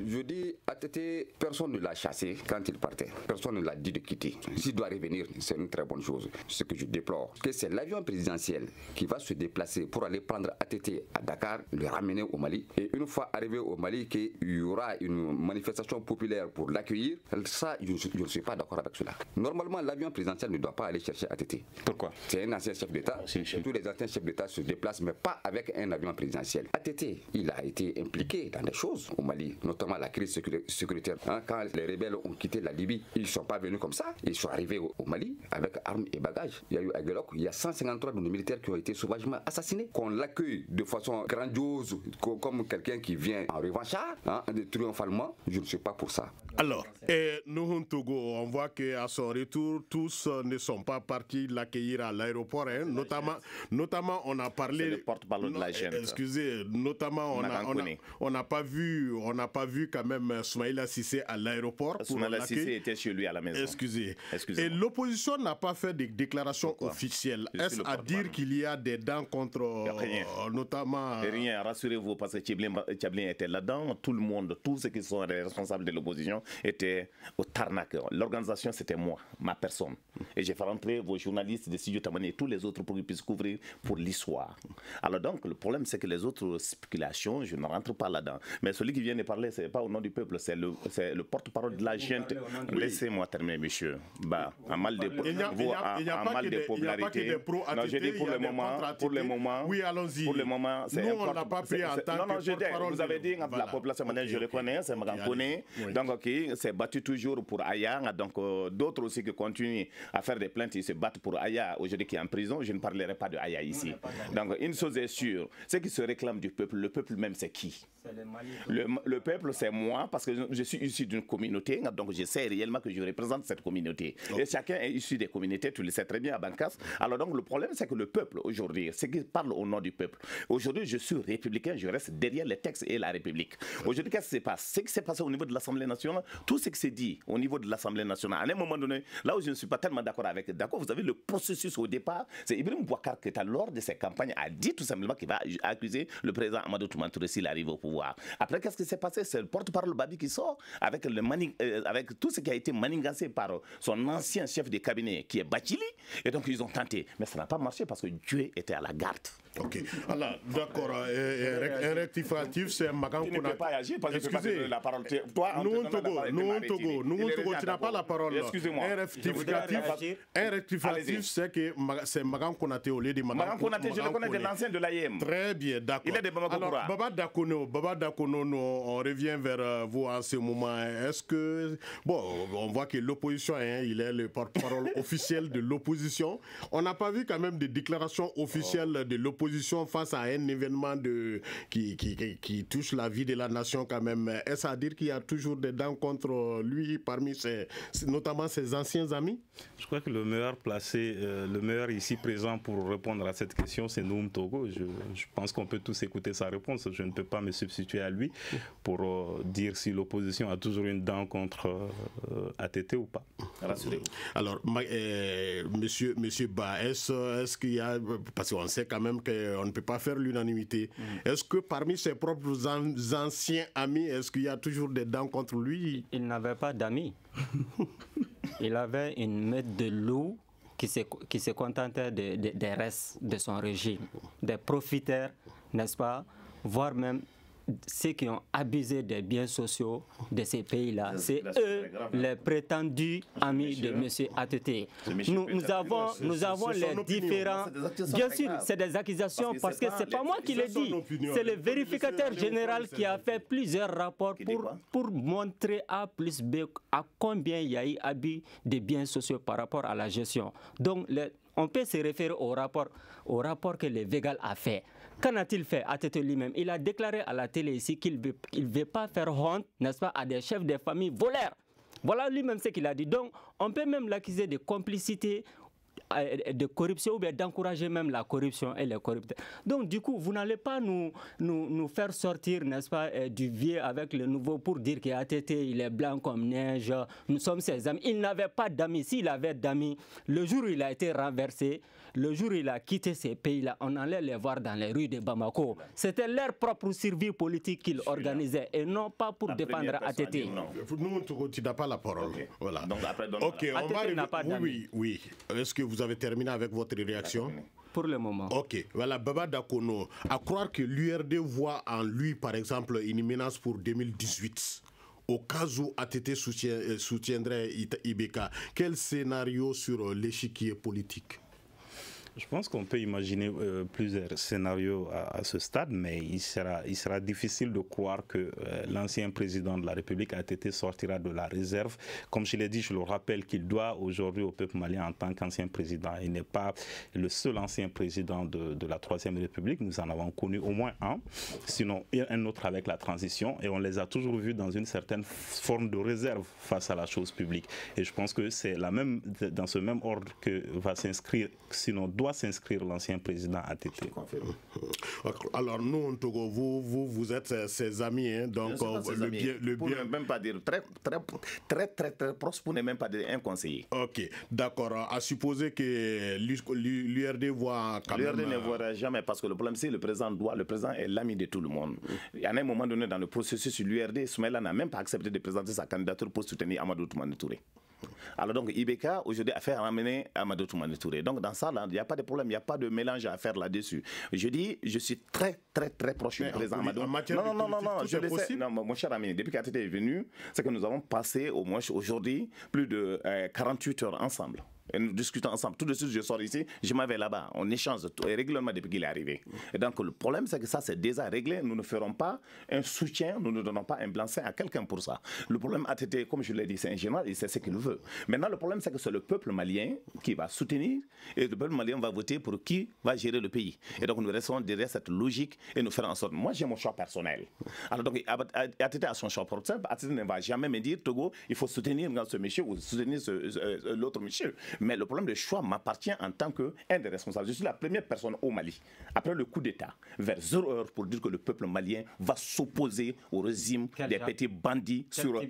I: Je dis, ATT, personne ne l'a chassé quand il partait. Personne ne l'a dit de quitter. S'il doit revenir, c'est une très bonne chose. Ce que je déplore, c'est l'avion présidentiel qui va se déplacer pour aller prendre ATT à Dakar, le ramener au Mali. Et une fois arrivé au Mali, qu'il y aura une manifestation populaire pour l'accueillir, ça, je ne suis pas d'accord avec cela. Normalement, l'avion présidentiel ne doit pas aller chercher ATT. Pourquoi? C'est un ancien chef d'État. Tous les anciens chefs d'État se déplacent, mais pas avec un avion présidentiel. ATT, il a été impliqué dans des choses au Mali, notamment la crise sécuritaire. Quand les rebelles ont quitté la Libye, ils ne sont pas venus comme ça. Ils sont arrivés au Mali avec armes et bagages. Il y a eu à Guelok, il y a 153 de nos militaires qui ont été sauvagement assassinés. Qu'on l'accueille de façon grandiose, comme quelqu'un qui vient en revanchard, triomphalement, je ne suis pas pour ça.
B: Alors, nous, Togo, on voit qu'à son retour, tous ne sont pas partis l'accueillir à l'aéroport. Notamment, on a parlé...
C: C'est le porte-parole de la junte.
B: Excusez, notamment, on n'a pas vu quand même Soumaïla Cissé à l'aéroport.
C: Soumaïla Cissé était chez lui à la maison.
B: Excusez. Et l'opposition n'a pas fait de déclaration officielle. Est-ce à dire qu'il y a des dents contre notamment...
C: Rien, rassurez-vous, parce que Tchablin était là-dedans. Tout le monde, tous ceux qui sont responsables de l'opposition étaient au Tarnac. L'organisation, c'était moi, ma personne. Et j'ai fait rentrer vos journalistes de Studio Tamani et tous les autres pour qu'ils puissent couvrir pour l'histoire. Alors donc, le problème, c'est que les autres spéculations, je ne rentre pas là-dedans. Mais celui qui vient de parler, ce n'est pas au nom du peuple, c'est le porte-parole de la junte. Laissez-moi terminer, monsieur. Bah, un mal de popularité. Non, je dis pour le moment.
B: Oui, allons-y.
C: Pour le moment, c'est
B: nous, on n'a pas pris en tant que porte-parole.
C: Vous avez dit, la population, je le connais, c'est ma connaît. Donc, ok, c'est battu toujours pour Aya. Donc, d'autres aussi qui continuent à faire des plaintes, ils se battent pour Aya, aujourd'hui qui est en prison. Je ne parlerai pas de Aya ici. Donc, une chose est sûre, ceux qui se réclament du peuple, le peuple même, c'est qui? Le peuple, c'est moi, parce que je suis issu d'une communauté, donc je sais réellement que je représente cette communauté. Okay. Et chacun est issu des communautés, tu le sais très bien à Bankas. Alors donc le problème, c'est que le peuple aujourd'hui, c'est qu'il parle au nom du peuple. Aujourd'hui, je suis républicain, je reste derrière les textes et la République. Aujourd'hui, qu'est-ce qui se passe? Ce qui s'est passé au niveau de l'Assemblée nationale, prend tout ce qui s'est dit au niveau de l'Assemblée nationale, à un moment donné, là où je ne suis pas tellement d'accord avec, d'accord, vous avez le processus au départ, c'est Ibrahim Boubacar Keïta, lors de ses campagnes, a dit tout simplement qu'il va accuser le président Amadou Toumani Touré s'il arrive au pouvoir. Après, qu'est-ce qui s'est passé? C'est le porte-parole Babi qui sort avec, avec tout ce qui a été manigancé par son ancien chef de cabinet qui est Bachili, et donc ils ont tenté. Mais ça n'a pas marché parce que Dieu était à la garde.
B: Ok. Alors, d'accord. Un rectificatif, c'est Magan Konaté.
C: Tu ne peux pas agir parce que tu ne peux pas donner la parole. Toi,
B: nous, Togo, tu n'as pas la parole.
C: Excusez-moi.
B: Un rectificatif, c'est que c'est Magan Konaté au lieu de Magan
C: Konaté. Je le connais de l'ancien de l'AIM.
B: Très bien, d'accord.
C: Il est de Bamako.
B: Alors, Baba Dakono, on revient vers vous en ce moment. Est-ce que... Bon, on voit que l'opposition, il est le porte-parole officiel de l'opposition. On n'a pas vu quand même des déclarations officielles de l'opposition face à un événement qui touche la vie de la nation quand même. Est-ce à dire qu'il y a toujours des dents contre lui parmi notamment ses anciens amis?
E: Je crois que le meilleur placé, le meilleur ici présent pour répondre à cette question, c'est Noum Togo. Je pense qu'on peut tous écouter sa réponse. Je ne peux pas me substituer à lui pour dire si l'opposition a toujours une dent contre ATT ou pas.
C: Rassurez-vous.
B: Alors, monsieur Ba, est-ce qu'il y a... Parce qu'on sait quand même qu'on ne peut pas faire l'unanimité. Est-ce que parmi ses propres anciens amis, est-ce qu'il y a toujours des dents contre lui?
F: Il n'avait pas d'amis. Il avait une meute de loups qui se contentait des restes de son régime, des profiteurs, n'est-ce pas, voire même ceux qui ont abusé des biens sociaux de ces pays-là. C'est eux les prétendus amis de M. ATT. Nous avons les différents... Bien sûr, c'est des accusations parce que ce n'est pas moi qui l'ai dit. C'est le vérificateur général qui a fait plusieurs rapports pour montrer A plus B à combien il y a eu abus de biens sociaux par rapport à la gestion. Donc, on peut se référer au rapport que le Végal a fait. Qu'en a-t-il fait ATT lui-même? Il a déclaré à la télé ici qu'il ne veut pas faire honte, n'est-ce pas, à des chefs de famille voleurs. Voilà lui-même ce qu'il a dit. Donc, on peut même l'accuser de complicité, de corruption ou bien d'encourager même la corruption et les corrupteurs. Donc, du coup, vous n'allez pas nous faire sortir, n'est-ce pas, du vieux avec le nouveau pour dire qu'ATT, il est blanc comme neige, nous sommes ses amis. Il n'avait pas d'amis. S'il avait d'amis, le jour où il a été renversé, le jour où il a quitté ces pays-là, on allait les voir dans les rues de Bamako. C'était leur propre survie politique qu'ils organisaient et non pas pour défendre ATT.
B: Nous, tu n'as pas la parole. Okay. Voilà. Donc, après, ok, on va... Oui. Est-ce que vous avez terminé avec votre réaction?
F: Pour le moment.
B: Ok, voilà, Baba Dakono, à croire que l'URD voit en lui, par exemple, une menace pour 2018. Au cas où ATT soutiendrait IBK, quel scénario sur l'échiquier politique?
E: Je pense qu'on peut imaginer plusieurs scénarios à ce stade, mais il sera difficile de croire que l'ancien président de la République ATT sortira de la réserve. Comme je l'ai dit, je le rappelle qu'il doit aujourd'hui au peuple malien en tant qu'ancien président. Il n'est pas le seul ancien président de la Troisième République. Nous en avons connu au moins un, sinon un autre avec la transition, et on les a toujours vus dans une certaine forme de réserve face à la chose publique. Et je pense que c'est dans ce même ordre que va s'inscrire, sinon doit s'inscrire l'ancien président ATT.
B: Alors nous, Togo, vous êtes ses amis, hein, donc le bien...
C: ne même pas dire très proche, pour ne même pas dire un conseiller.
B: Ok, d'accord. À supposer que l'URD voit quand même...
C: L'URD ne voira jamais, parce que le problème c'est le président est l'ami de tout le monde. Il y a un moment donné dans le processus, l'URD, Soumaïla n'a même pas accepté de présenter sa candidature pour soutenir Amadou Toumani Touré. Alors donc IBK aujourd'hui a fait ramener Amadou Toumani Touré. Donc dans ça, il n'y a pas de problème, il n'y a pas de mélange à faire là-dessus. Je suis très proche du président Amadou. Non, je le sais. Non, mon cher ami, depuis qu'ATT est venu, c'est que nous avons passé au moins aujourd'hui plus de 48 heures ensemble. Et nous discutons ensemble. Tout de suite, je sors ici, je m'en vais là-bas. On échange régulièrement depuis qu'il est arrivé. Et donc, le problème, c'est que ça, c'est déjà réglé. Nous ne ferons pas un soutien, nous ne donnons pas un blanc-seing à quelqu'un pour ça. Le problème a été, comme je l'ai dit, c'est un général, il sait ce qu'il veut. Maintenant, le problème, c'est que c'est le peuple malien qui va soutenir et le peuple malien va voter pour qui va gérer le pays. Et donc, nous restons derrière cette logique et nous ferons en sorte. Moi, j'ai mon choix personnel. Alors, donc, ATT a son choix personnel. ATT ne va jamais me dire, Togo, il faut soutenir ce monsieur ou soutenir l'autre monsieur. Mais le problème de choix m'appartient en tant qu'un des responsables. Je suis la première personne au Mali, après le coup d'État, vers 0 heure, pour dire que le peuple malien va s'opposer au régime des petits bandits sur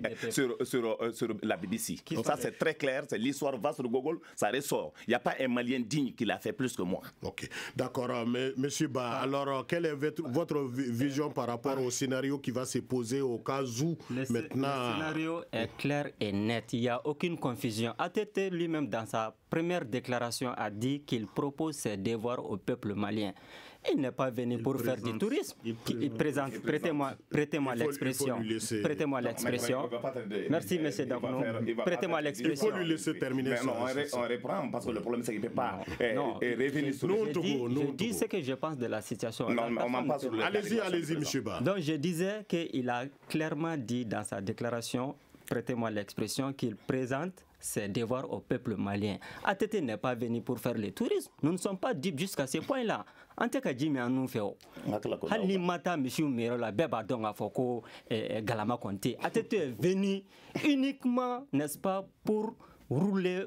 C: la BBC. Donc ça, c'est très clair, c'est l'histoire va sur Google, ça ressort. Il n'y a pas un Malien digne qui l'a fait plus que moi.
B: Ok, d'accord. Monsieur Ba, alors quelle est votre vision par rapport au scénario qui va se poser au cas où maintenant...
F: Le scénario est clair et net, il n'y a aucune confusion. ATT lui-même, dans sa première déclaration, a dit qu'il propose ses devoirs au peuple malien. Il n'est pas venu pour faire du tourisme. Il présente. Prêtez-moi l'expression. Prêtez-moi l'expression. Merci, monsieur Dagno. Prêtez-moi l'expression.
B: Il faut lui laisser terminer ça.
C: Non, on reprend parce que le problème, c'est qu'il ne peut pas revenir sur le
F: sujet. Je dis ce que je pense de la situation.
B: Allez-y, monsieur Ba.
F: Donc, je disais qu'il a clairement dit dans sa déclaration, prêtez-moi l'expression, qu'il présente ses devoirs au peuple malien. ATT n'est pas venu pour faire le tourisme. Nous ne sommes pas dupes jusqu'à ce point-là. En tout cas, Jimmy en nous fait. Hali mata monsieur Merola beba donga foko Galama Conté. ATT est venu uniquement, n'est-ce pas, pour rouler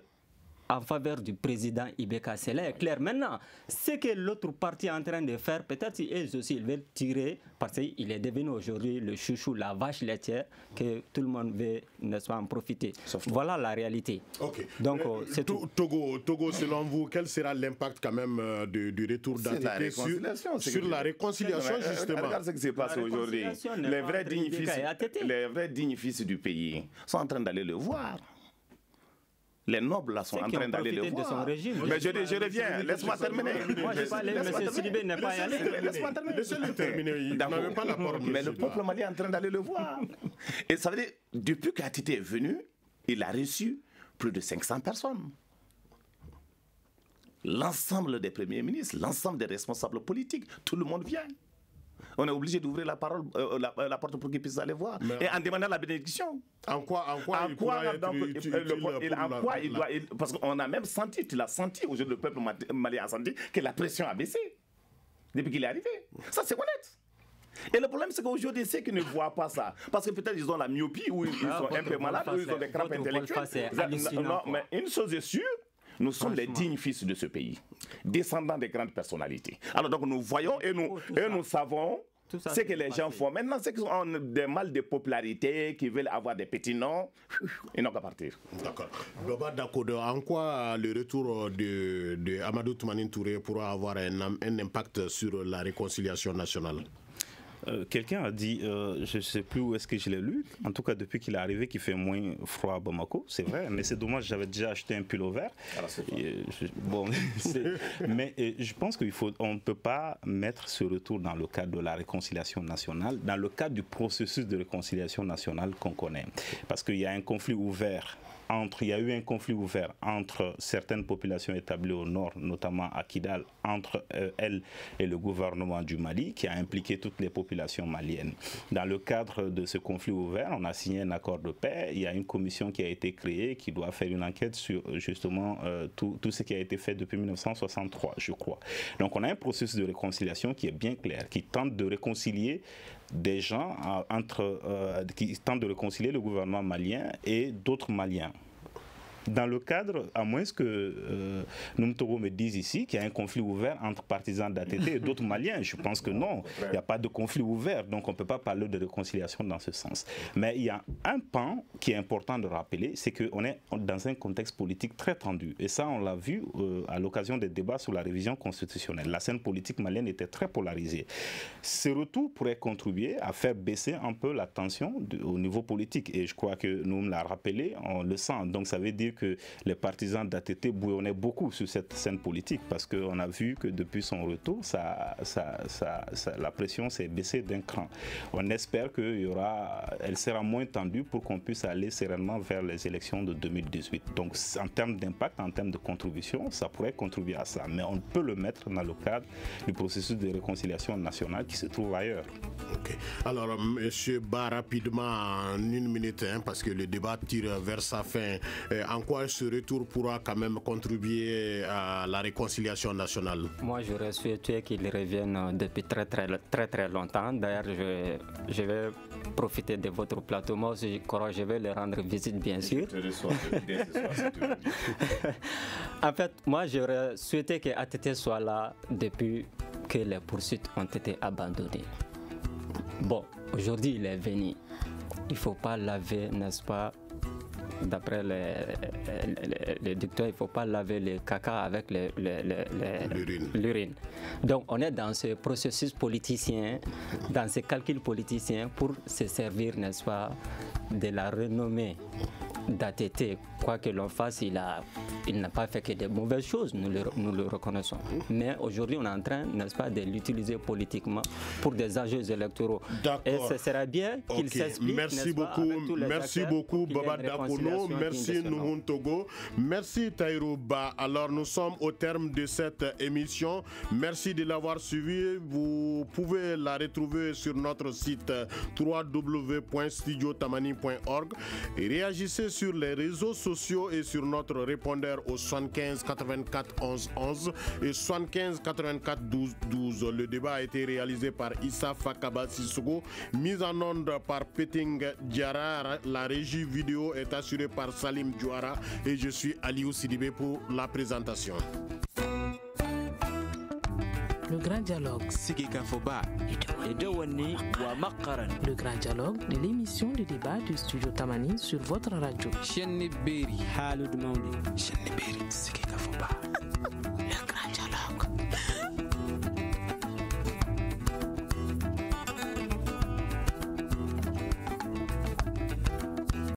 F: en faveur du président Ibeka. Cela est clair. Maintenant, ce que l'autre parti est en train de faire, peut-être eux aussi ils veulent tirer, parce qu'il est devenu aujourd'hui le chouchou, la vache laitière, que tout le monde veut, n'est-ce pas, en profiter. Voilà la réalité.
B: Ok.
F: Donc, c'est tout.
B: Togo, selon vous, quel sera l'impact quand même du retour d'ATT sur la réconciliation, justement?
C: Regarde ce qui se passe aujourd'hui. Les vrais dignes fils du pays sont en train d'aller le voir. Les nobles là sont en train d'aller le voir. Mais je reviens, laisse-moi terminer.
F: Moi je parle, M. Sidibé n'est pas allé.
C: Laisse-moi terminer.
B: Laissez-le terminer. Il n'avait pas la parole.
C: Mais le peuple malien est en train d'aller le voir. Et ça veut dire, depuis qu'ATT est venu, il a reçu plus de 500 personnes. L'ensemble des premiers ministres, l'ensemble des responsables politiques, tout le monde vient. On est obligé d'ouvrir la porte pour qu'ils puissent aller voir. Et en demandant la bénédiction.
B: En quoi il doit être
C: parce qu'on a même senti, tu l'as senti, aujourd'hui le peuple malien a senti que la pression a baissé depuis qu'il est arrivé. Ça, c'est honnête. Et le problème, c'est qu'aujourd'hui, ceux qui ne voient pas ça, parce que peut-être ils ont la myopie, ou ils sont un peu malades, ou ils ont des crampes intellectuelles. Non, mais une chose est sûre, nous sommes les dignes fils de ce pays, descendants des grandes personnalités. Alors donc nous voyons et nous savons ce que les gens font. Maintenant, ceux qui ont des mal de popularité, qui veulent avoir des petits noms, ils n'ont qu'à partir.
B: D'accord. En quoi le retour de Amadou Toumani Touré pourra avoir un impact sur la réconciliation nationale?
E: Quelqu'un a dit, je ne sais plus où est-ce que je l'ai lu, en tout cas depuis qu'il est arrivé qu'il fait moins froid à Bamako, c'est vrai, mais c'est dommage, j'avais déjà acheté un pull vert. Mais je pense qu'on ne peut pas mettre ce retour dans le cadre de la réconciliation nationale, dans le cadre du processus de réconciliation nationale qu'on connaît. Parce qu'il y a un conflit ouvert. Il y a eu un conflit ouvert entre certaines populations établies au nord, notamment à Kidal, entre elles et le gouvernement du Mali, qui a impliqué toutes les populations maliennes. Dans le cadre de ce conflit ouvert, on a signé un accord de paix. Il y a une commission qui a été créée qui doit faire une enquête sur justement tout ce qui a été fait depuis 1963, je crois. Donc on a un processus de réconciliation qui est bien clair, qui tente de réconcilier des gens qui tentent de réconcilier le gouvernement malien et d'autres Maliens. Dans le cadre, à moins que Noumtoro me dise ici qu'il y a un conflit ouvert entre partisans d'ATT et d'autres Maliens, je pense que non, il n'y a pas de conflit ouvert, donc on ne peut pas parler de réconciliation dans ce sens. Mais il y a un pan qui est important de rappeler, c'est qu'on est dans un contexte politique très tendu. Et ça, on l'a vu à l'occasion des débats sur la révision constitutionnelle. La scène politique malienne était très polarisée. Ce retour pourrait contribuer à faire baisser un peu la tension au niveau politique. Et je crois que Noum l'a rappelé, on le sent. Donc ça veut dire que les partisans d'ATT bouillonnaient beaucoup sur cette scène politique parce qu'on a vu que depuis son retour, la pression s'est baissée d'un cran. On espère qu'elle sera moins tendue pour qu'on puisse aller sereinement vers les élections de 2018. Donc en termes d'impact, en termes de contribution, ça pourrait contribuer à ça. Mais on peut le mettre dans le cadre du processus de réconciliation nationale qui se trouve ailleurs.
B: Ok. Alors, M. Ba, rapidement, en une minute, parce que le débat tire vers sa fin. En quoi ce retour pourra quand même contribuer à la réconciliation nationale?
F: Moi, j'aurais souhaité qu'ils reviennent depuis très longtemps. D'ailleurs, je vais profiter de votre plateau. Moi aussi, je vais leur rendre visite, bien sûr. En fait, moi, j'aurais souhaité que ATT soit là depuis que les poursuites ont été abandonnées. Bon, aujourd'hui, il est venu. Il ne faut pas laver, n'est-ce pas, d'après les dictons, il ne faut pas laver le caca avec l'urine. Donc, on est dans ce processus politicien, dans ce calcul politicien pour se servir, n'est-ce pas, de la renommée d'ATT. Quoi que l'on fasse, il n'a pas fait que de mauvaises choses, nous le reconnaissons. Mais aujourd'hui, on est en train, n'est-ce pas, de l'utiliser politiquement pour des enjeux électoraux. Et ce serait bien qu'il s'explique.
B: Merci beaucoup, Baba Dapono. Merci, Nuhun Togo. Merci, Taïrouba. Alors, nous sommes au terme de cette émission. Merci de l'avoir suivi. Vous pouvez la retrouver sur notre site www.studiotamani.org et réagissez sur les réseaux sociaux et sur notre répondeur au 75 84 11 11 et 75 84 12 12. Le débat a été réalisé par Issa Fakaba Sissoko, mise en onde par Peting Diara. La régie vidéo est assurée par Salim Diouara et je suis Aliou Sidibé pour la présentation.
A: Le grand dialogue. Le grand dialogue de l'émission de débat du studio Tamani sur votre radio.